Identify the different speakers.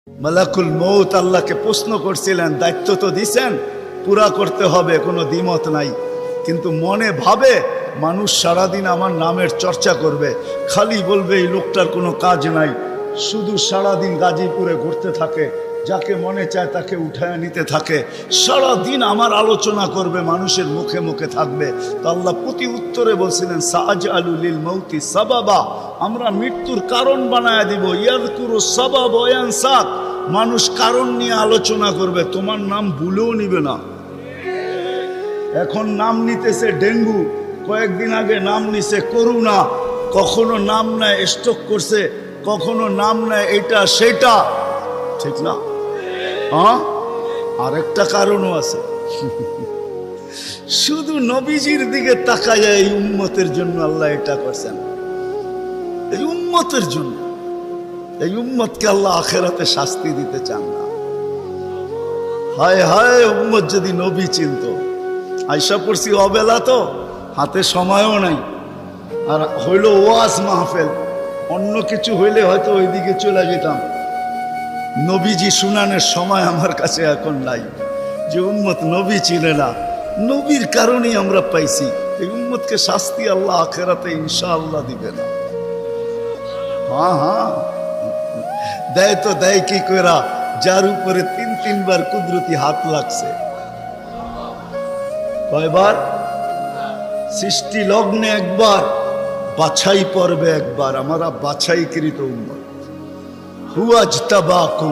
Speaker 1: মালাকুল মউত আল্লাহকে প্রশ্ন করছিলেন, দায়িত্ব তো দিছেন, পুরা করতে হবে, কোনো দ্বিমত নাই। কিন্তু মনে ভাবে মানুষ সারাদিন আমার নামের চর্চা করবে, খালি বলবে এই লোকটার কোনো কাজ নাই, শুধু সারাদিন গাজীপুরে ঘুরতে থাকে, যাকে মনে চায় তাকে উঠায় নিতে থাকে, সারাদিন আমার আলোচনা করবে, মানুষের মুখে মুখে থাকবে। তো আল্লাহ প্রতি উত্তরে বলছিলেন, সাআজআলু লিল মাউতি সাবাবা, আমরা মৃত্যুর কারণ বানায় দিব। ইয়াযকুরু সাবাব ওয়া ইয়ানসাক, মানুষ কারণ নিয়ে আলোচনা করবে, তোমার নাম ভুলেও নিবে না। এখন নাম নিতেছে ডেঙ্গু, কয়েকদিন আগে নাম নিছে করোনা, কখনো নাম নেয় স্ট্রোক করছে, কখনো নাম নেয় এটা সেটা, ঠিক না? হ্যাঁ, আরেকটা কারণও আছে। শুধু নবীজির দিকে তাকায়, এই উম্মতের জন্য আল্লাহ এটা করছেন, এই উম্মতের জন্য। এই উম্মতকে আল্লাহ আখেরাতে শাস্তি দিতে চান না। হায় হায়, উম্মত যদি নবী চিনত। আয়সা পড়ছি অবেলা, তো হাতে সময়ও নাই, আর হইল ওয়াজ মাহফিল, অন্য কিছু হইলে হয়তো ওইদিকে চলে যেতাম। নবীজি শুনানের সময় আমার কাছে এখন নাই। যে উম্মত নবী চিনে না, নবীর কারণেই আমরা পাইছি। এই উম্মতকে শাস্তি আল্লাহ আখেরাতে ইনশাআল্লাহ দিবে না। হ্যাঁ হ্যাঁ, দেয় তো দেয় কি কইরা, যার উপরে তিনবার কুদরতি হাত লাগছে। কয়বার? সৃষ্টি লগ্নে একবার, বাছাই পর্বে একবার। আমরা বাছাইকৃত উম্মত। হুয়া ইজতাবাকুম।